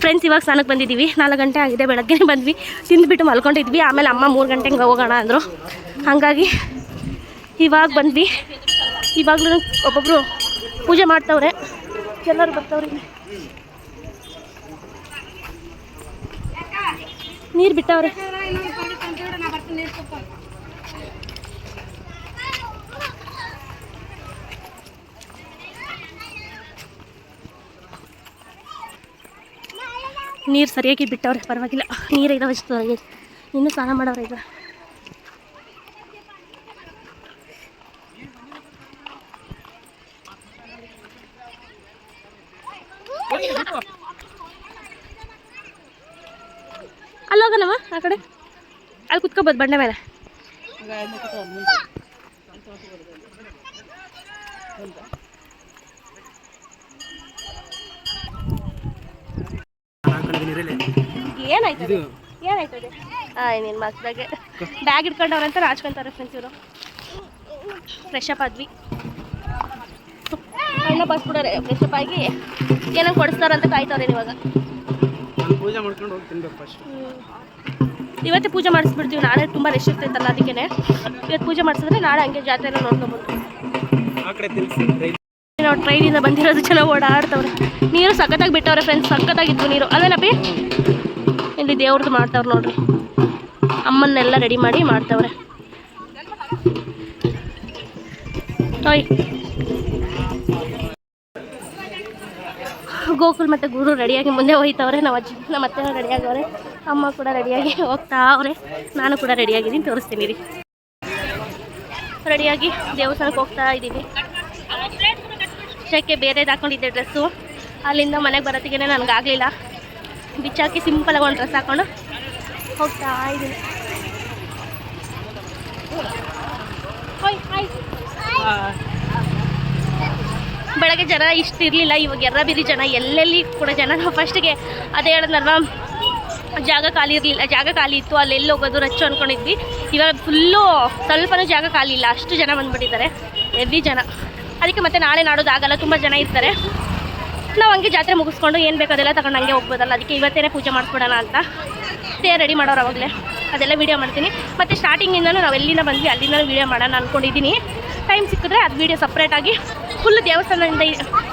Friends ಇವಾಗ ಸ್ನಾನಕ್ಕೆ ಬಂದಿದ್ದೀವಿ. 4 ಗಂಟೆ ಆಗಿದೆ, ಬೆಳಗ್ಗೆ ಬಂದ್ವಿ, ತಿಂದುಬಿಟ್ಟು ಮಲ್ಕೊಂಡಿದ್ವಿ. ಆಮೇಲೆ ಅಮ್ಮ 3 ಗಂಟೆಗೆ ಹೋಗೋಣ ಅಂದರು. ಹಾಗಾಗಿ ಇವಾಗ ಬಂದ್ವಿ. ಇವಾಗಲೂ ಒಬ್ಬೊಬ್ಬರು ಪೂಜೆ ಮಾಡ್ತವ್ರೆ, ಎಲ್ಲರೂ ಬರ್ತಾವ್ರಿ. ನೀರು ಬಿಟ್ಟವ್ರೆ. ನೀರು ಸರಿಯಾಗಿ ಬಿಟ್ಟವ್ರೆ, ಪರವಾಗಿಲ್ಲ. ನೀರು ಇದಾವೆ, ಇನ್ನೂ ಸ್ನಾನ ಮಾಡವ್ರೆ ಈಗ. ಅಲ್ಲೋಗನಮ್ಮ ಆ ಕಡೆ, ಅಲ್ಲಿ ಕುತ್ಕೋಬೋದು ಬಂಡೆ ಮೇಲೆ. ಏನಾಯ್ತದೆ ಏನಾಯ್ತದೆ? ನಿನ್ನ ಮಕ್ಕಳಿಗೆ ಬ್ಯಾಗ್ ಇಟ್ಕೊಂಡವ್ರಂತ ರಾಜ್ಕೊಂತಾರೆ ಫ್ರೆಂಡ್ಸ್ ಇವರು. ಫ್ರೆಶ್ ಅಪ್ ಆದ್ವಿ, ಅಣ್ಣ ಬಸ್ಬಿಡೋರೆ. ಫ್ರೆಶ್ ಅಪ್ ಆಗಿ ಏನೋ ಕೊಡಿಸ್ತಾರಂತ ಕಾಯ್ತವ್ರೆ. ಇವಾಗ ಪೂಜೆ ಮಾಡ್ಕೊಂಡು ಹೋಗಿ ತಿನ್ಬೇಕು ಫಸ್ಟ್. ಇವತ್ತೇ ಪೂಜೆ ಮಾಡಿಸ್ಬಿಡ್ತೀವಿ. ನಾಳೆ ತುಂಬ ರಶ್ ಇರ್ತೈತಲ್ಲ, ಅದಕ್ಕೆ ಇವತ್ತು ಪೂಜೆ ಮಾಡಿಸಿದ್ರೆ ನಾಳೆ ಹಂಗೆ ಜಾತ್ರೆ ಎಲ್ಲ ನೋಡ್ಕೊಬೋದು. ನಾವು ಟ್ರೈನಿಂದ ಬಂದಿರೋದು ಚೆನ್ನಾಗಿ ಓಡಾಡ್ತವ್ರೆ. ನೀರು ಸಖತ್ತಾಗಿ ಬಿಟ್ಟವ್ರೆ ಫ್ರೆಂಡ್ಸ್, ಸಖತ್ತಾಗಿತ್ತು ನೀರು. ಅಲ್ವೇನಪ್ಪಿ? ಇಲ್ಲಿ ದೇವ್ರದ್ದು ಮಾಡ್ತಾವ್ರೆ ನೋಡ್ರಿ, ಅಮ್ಮನ್ನೆಲ್ಲ ರೆಡಿ ಮಾಡಿ ಮಾಡ್ತವ್ರೆ. ಓಯ್ ಗೋಕುಲ್ ಮತ್ತು ಗುರು ರೆಡಿಯಾಗಿ ಮುಂದೆ ಹೋಯ್ತವ್ರೆ. ನಮ್ಮ ಅಜ್ಜಿ ನಮ್ಮ ಅತ್ತೆನೂ ರೆಡಿಯಾಗವ್ರೆ, ಅಮ್ಮ ಕೂಡ ರೆಡಿಯಾಗಿ ಹೋಗ್ತಾ ಅವ್ರೆ. ನಾನು ಕೂಡ ರೆಡಿಯಾಗಿದ್ದೀನಿ, ತೋರಿಸ್ತೀನಿ ರೀ. ರೆಡಿಯಾಗಿ ದೇವಸ್ಥಾನಕ್ಕೆ ಹೋಗ್ತಾ ಇದ್ದೀವಿ. ಅಷ್ಟಕ್ಕೆ ಬೇರೆದು ಹಾಕೊಂಡಿದ್ದೆ ಡ್ರೆಸ್ಸು. ಅಲ್ಲಿಂದ ಮನೆಗೆ ಬರೋತ್ತಿಗೆ ನನಗಾಗಲಿಲ್ಲ, ಬಿಚ್ಚಾಕಿ ಸಿಂಪಲಾಗಿ ಒಂದು ಡ್ರೆಸ್ ಹಾಕ್ಕೊಂಡು ಹೋಗ್ತಾ ಇದ್ದೀನಿ. ಬೆಳಗ್ಗೆ ಜನ ಇಷ್ಟು ಇರಲಿಲ್ಲ, ಇವಾಗ ಎರ್ರಬಿರಿ ಜನ, ಎಲ್ಲೆಲ್ಲಿ ಕೂಡ ಜನ. ನಾವು ಫಸ್ಟಿಗೆ ಅದೇ ಹೇಳಿದ್ನಲ್ವ, ಜಾಗ ಖಾಲಿ ಇರಲಿಲ್ಲ, ಜಾಗ ಖಾಲಿ ಇತ್ತು, ಅಲ್ಲೆಲ್ಲಿ ಹೋಗೋದು ರಚ್ಚು ಅಂದ್ಕೊಂಡಿದ್ವಿ. ಇವಾಗ ಫುಲ್ಲು ಸ್ವಲ್ಪನೂ ಜಾಗ ಖಾಲಿ ಇಲ್ಲ, ಅಷ್ಟು ಜನ ಬಂದುಬಿಟ್ಟಿದ್ದಾರೆ, ಹೆವಿ ಜನ. ಅದಕ್ಕೆ ಮತ್ತೆ ನಾಳೆ ನಾಡೋದು ಆಗಲ್ಲ, ತುಂಬ ಜನ ಇರ್ತಾರೆ. ನಾವು ಹಂಗೆ ಜಾತ್ರೆ ಮುಗಿಸ್ಕೊಂಡು ಏನು ಬೇಕು ಅದೆಲ್ಲ ತಗೊಂಡು ಹಂಗೆ ಹೋಗ್ಬೋದಲ್ಲ, ಅದಕ್ಕೆ ಇವತ್ತೇ ಪೂಜೆ ಮಾಡಿಸ್ಬಿಡೋಣ ಅಂತ ರೆಡಿ ಮಾಡೋರು. ಅವಾಗಲೇ ಅದೆಲ್ಲ ವೀಡಿಯೋ ಮಾಡ್ತೀನಿ. ಮತ್ತು ಸ್ಟಾರ್ಟಿಂಗಿಂದನೂ ನಾವು ಎಲ್ಲಿಂದ ಬಂದ್ವಿ ಅಲ್ಲಿಂದ ವೀಡಿಯೋ ಮಾಡೋಣ ಅಂದ್ಕೊಂಡಿದ್ದೀನಿ. ಟೈಮ್ ಸಿಕ್ಕಿದ್ರೆ ಅದು ವೀಡಿಯೋ ಸಪ್ರೇಟಾಗಿ ಫುಲ್ ದೇವಸ್ಥಾನದಿಂದ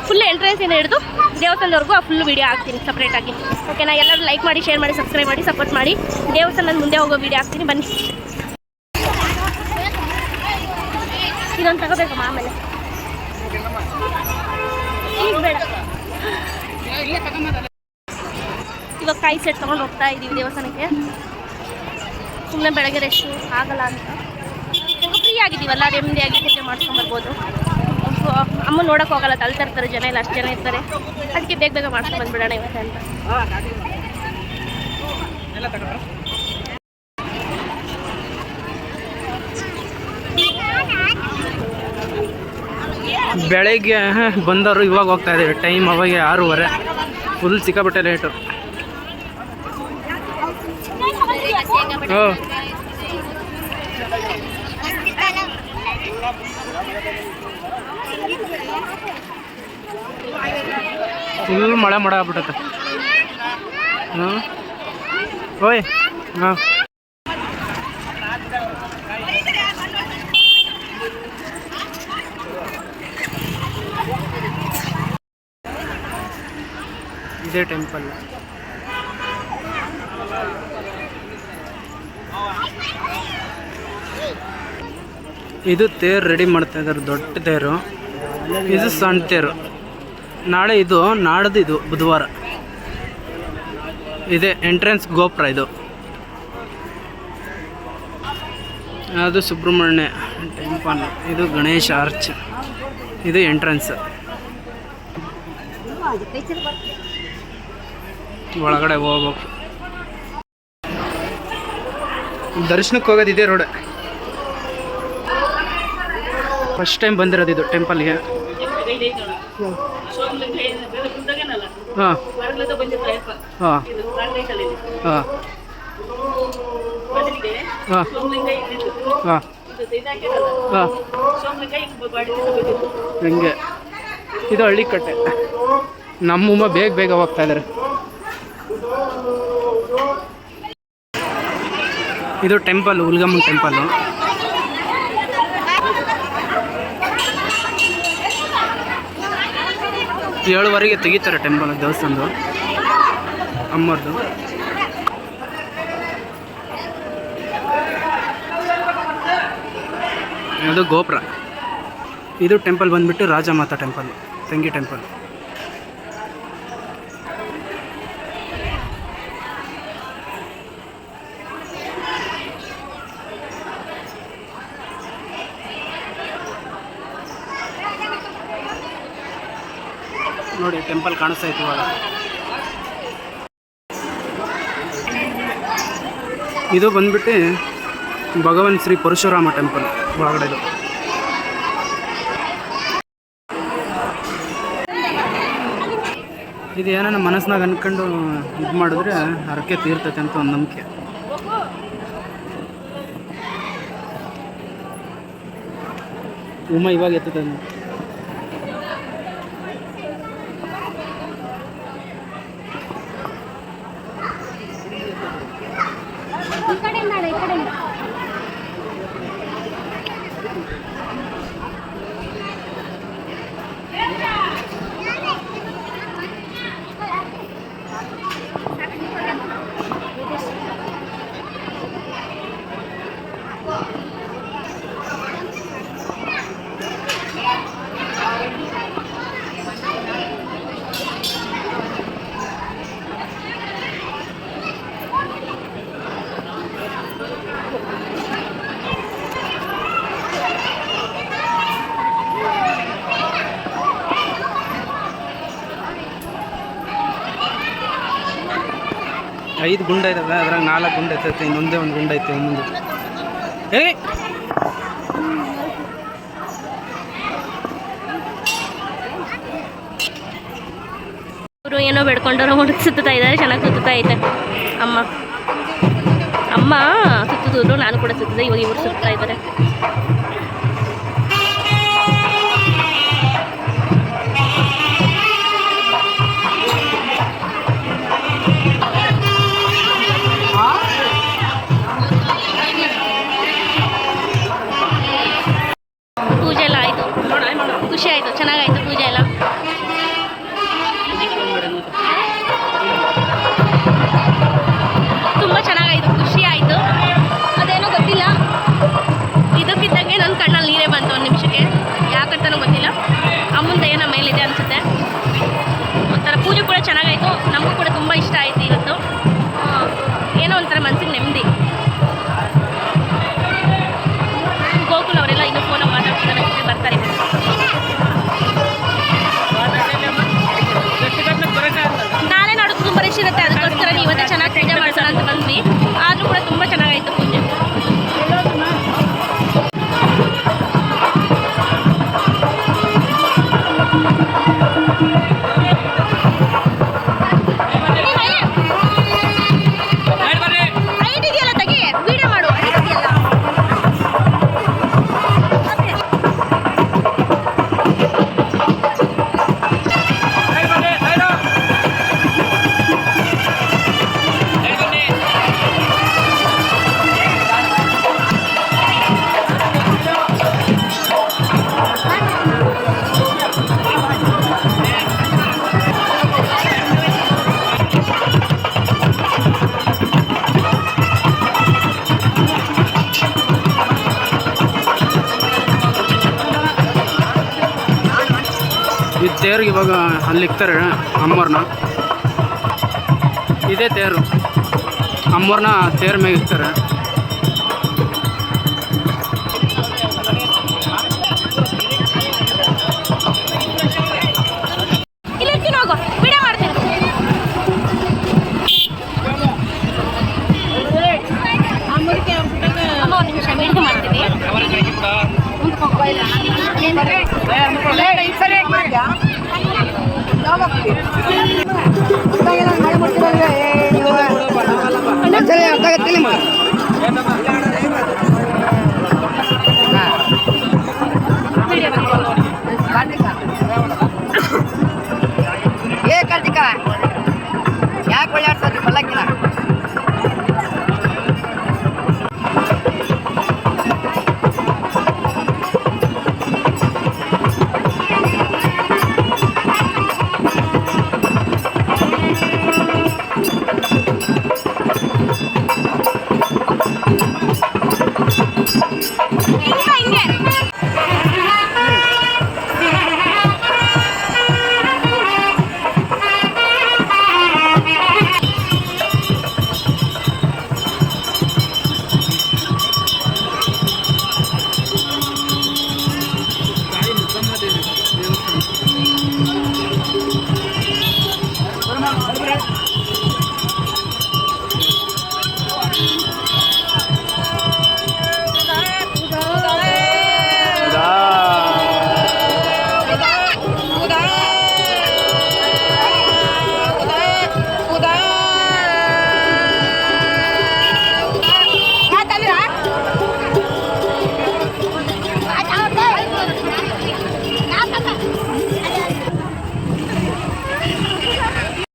ಫುಲ್ ಎಂಟ್ರೆನ್ಸಿಂದ ಹಿಡಿದು ದೇವಸ್ಥಾನದವರೆಗೂ ಆ ಫುಲ್ ವೀಡಿಯೋ ಹಾಕ್ತೀನಿ ಸಪ್ರೇಟಾಗಿ. ಓಕೆನಾ? ಎಲ್ಲರೂ ಲೈಕ್ ಮಾಡಿ, ಶೇರ್ ಮಾಡಿ, ಸಬ್ಸ್ಕ್ರೈಬ್ ಮಾಡಿ, ಸಪೋರ್ಟ್ ಮಾಡಿ. ದೇವಸ್ಥಾನದ ಮುಂದೆ ಹೋಗೋ ವೀಡಿಯೋ ಹಾಕ್ತೀನಿ, ಬನ್ನಿ. ಇದೊಂದು ತಗೋಬೇಕಮ್ಮ, ಆಮೇಲೆ ಈಗ ಬೇಡ. ಇವಾಗ ಕಾಯಿ ಸೆಟ್ ತೊಗೊಂಡು ಹೋಗ್ತಾ ಇದ್ದೀವಿ ದೇವಸ್ಥಾನಕ್ಕೆ. ಸುಮ್ಮನೆ ಬೆಳಗ್ಗೆ ರೆಸ್ಟು ಆಗಲ್ಲ ಅಂತ ಫ್ರೀ ಆಗಿದ್ದೀವಲ್ಲ, ನೆಮ್ಮದಿಯಾಗಿ ಪೂಜೆ ಮಾಡ್ಸ್ಕೊಂಬರ್ಬೋದು. ಅಮ್ಮ ನೋಡೋಕೆ ಹೋಗಲ್ಲ, ತಳ್ತಾ ಇರ್ತಾರೆ ಜನ, ಇಲ್ಲ ಅಷ್ಟು ಜನ ಇರ್ತಾರೆ. ಅದಕ್ಕೆ ಬೇಗ ಬೇಗ ಮಾಡ್ಕೊಂಡು ಬಂದ್ಬಿಡೋಣ ಇವತ್ತು ಅಂತ. ಬೆಳಗ್ಗೆ ಬಂದವರು ಇವಾಗ ಹೋಗ್ತಾ ಇದ್ದೀವಿ. ಟೈಮ್ ಅವಾಗ 6:30, ಫುಲ್ ಸಿಕ್ಕಾಪಟ್ಟೆ ಲೇಟು. ಫುಲ್ ಮಳೆ ಆಗ್ಬಿಟ್ಟೈತೆ. ಓಯ್ ಹಾಂ, ಇದೇ ಟೆಂಪಲ್. ಇದು ತೇರು ರೆಡಿ ಮಾಡ್ತಾ ಇದ್ದಾರೆ, ದೊಡ್ಡ ತೇರು. ಇದು ಸಣ್ಣ ತೇರು. ನಾಳೆ ಇದು, ನಾಡ್ದು ಇದು ಬುಧವಾರ. ಇದೆ ಎಂಟ್ರೆನ್ಸ್ ಗೋಪುರ. ಇದು ಅದು ಸುಬ್ರಹ್ಮಣ್ಯ ಟೆಂಪಲ್. ಇದು ಗಣೇಶ ಆರ್ಚ್. ಇದು ಎಂಟ್ರೆನ್ಸ್. ಒಳಗಡೆ ಹೋಗ್ಬೇಕು. ದರ್ಶನಕ್ಕೆ ಹೋಗೋದಿದೆ ರೋಡ್. ಫಸ್ಟ್ ಟೈಮ್ ಬಂದಿರೋದು ಇದು ಟೆಂಪಲ್ಗೆ. ಹಾಂ ಹಾಂ ಹಾಂ ಹಾಂ ಹಾಂ ಹಾಂ ಹಿಂಗೆ. ಇದು ಹಳ್ಳಿಕಟ್ಟೆ. ನಮ್ಮಮ್ಮ ಬೇಗ ಬೇಗ ಹೋಗ್ತಾ ಇದ್ದಾರೆ. ಇದು ಟೆಂಪಲ್, ಹುಲ್ಗಮ್ಮನ ಟೆಂಪಲ್ಲು. ಏಳುವರೆಗೆ ತೆಗಿತಾರೆ ಟೆಂಪಲ್, ದೇವಸ್ಥಾನದ್ದು ಅಮ್ಮರದು. ಅದು ಗೋಪುರ. ಇದು ಟೆಂಪಲ್ ಬಂದುಬಿಟ್ಟು ರಾಜಮಾತಾ ಟೆಂಪಲ್, ತಂಗಿ ಟೆಂಪಲ್. ನೋಡಿ ಟೆಂಪಲ್ ಕಾಣಿಸ್ತಾ ಇತ್ತು ಇವಾಗ. ಇದು ಬಂದ್ಬಿಟ್ಟು ಭಗವಾನ್ ಶ್ರೀ ಪರಶುರಾಮ ಟೆಂಪಲ್ ಒಳಗಡೆದು. ಇದು ಏನಾನ ಮನಸ್ಸಿನಾಗ ಅನ್ಕೊಂಡು ಇದು ಮಾಡಿದ್ರೆ ಹರಕೆ ತೀರ್ತೈತೆ ಅಂತ ಒಂದು ನಂಬಿಕೆ. ಉಮ್ಮ ಇವಾಗ ಎತ್ತದ ಐದು ಗುಂಡ ಇದ್ದಾವೆ, ಅದ್ರಾಗ 4 ಗುಂಡ ಐತೈತೆ, ಇನ್ನೊಂದೇ ಒಂದು ಗುಂಡ ಐತೆ ಮುಂದೆ. ಅವರು ಏನೋ ಬೆಡ್ಕೊಂಡವ್ರು ಹೊರಗೆ ಸುತ್ತಾ ಇದ್ದಾರೆ, ಚೆನ್ನಾಗಿ ಸುತ್ತಾ ಐತೆ. ಅಮ್ಮ ಸುತ್ತಿದ್ರು, ನಾನು ಕೂಡ ಸುತ್ತಿದೆ. ಇವಾಗ ಇವರು ಸುತ್ತಾ ಇದ್ದಾರೆ. ಪೂಜೆ ಎಲ್ಲ ಆಯಿತು, ಖುಷಿ ಆಯಿತು, ಚೆನ್ನಾಗಾಯಿತು ಪೂಜೆ ಎಲ್ಲ. ತುಂಬ ಚೆನ್ನಾಗಾಯಿತು, ಖುಷಿ ಆಯಿತು. ಅದೇನೋ ಗೊತ್ತಿಲ್ಲ, ಇದಕ್ಕಿದ್ದಂಗೆ ನನ್ನ ಕಣ್ಣಲ್ಲಿ ನೀರೇ ಬಂತು ಒಂದು ನಿಮಿಷಕ್ಕೆ, ಯಾಕಂತನೂ ಗೊತ್ತಿಲ್ಲ. ಅಮ್ಮನ ದಯ ನಮ್ಮ ಮೇಲಿದೆ ಅನಿಸುತ್ತೆ. ಒಂಥರ ಪೂಜೆ ಕೂಡ ಚೆನ್ನಾಗಾಯಿತು, ನಮಗೂ ಕೂಡ ತುಂಬ ಇಷ್ಟ ಆಯಿತು ಇವತ್ತು. ಏನೋ ಒಂಥರ ಮನಸ್ಸಿಗೆ ನೆಮ್ಮದಿ. ಗೋಕುಲ್ ಅವರೆಲ್ಲ ಇನ್ನೂ ಫೋನಾಗ ಮಾತಾಡ್ತಿದ್ದಾರೆ, ಬರ್ತಾರೆ. ನಾಳೆ ನಾಡು ತುಂಬ ರಶ್ ಇರುತ್ತೆ, ಅದಕ್ಕೋಸ್ಕರ ಇವತ್ತೇ ಚೆನ್ನಾಗಿ ಪೂಜೆ ಮಾಡ್ಸೋಣ ಅಂತ ಬಂದ್ವಿ. ಆದರೂ ಕೂಡ ತುಂಬ ಚೆನ್ನಾಗಾಯಿತು ಪೂಜೆ. ಇದೆಯಲ್ಲ ತೆಗಿ, ವಿಡಿಯೋ ಮಾಡು. ಈ ತೇರಿಗೆ ಇವಾಗ ಅಲ್ಲಿ ಇಕ್ತಾರೆ ಅಮ್ಮವ್ರನ್ನ. ಇದೇ ತೇರು, ಅಮ್ಮವ್ರನ್ನ ತೇರ್ ಮೇಲೆ ಇಕ್ತಾರೆ. ಹೋಗು, ವಿಡಿಯೋ ಮಾಡ್ತೀನಿ. ಅಮ್ಮ ಒಂದು ನಿಮಿಷ ವಿಡಿಯೋ ಮಾಡ್ತೀನಿ.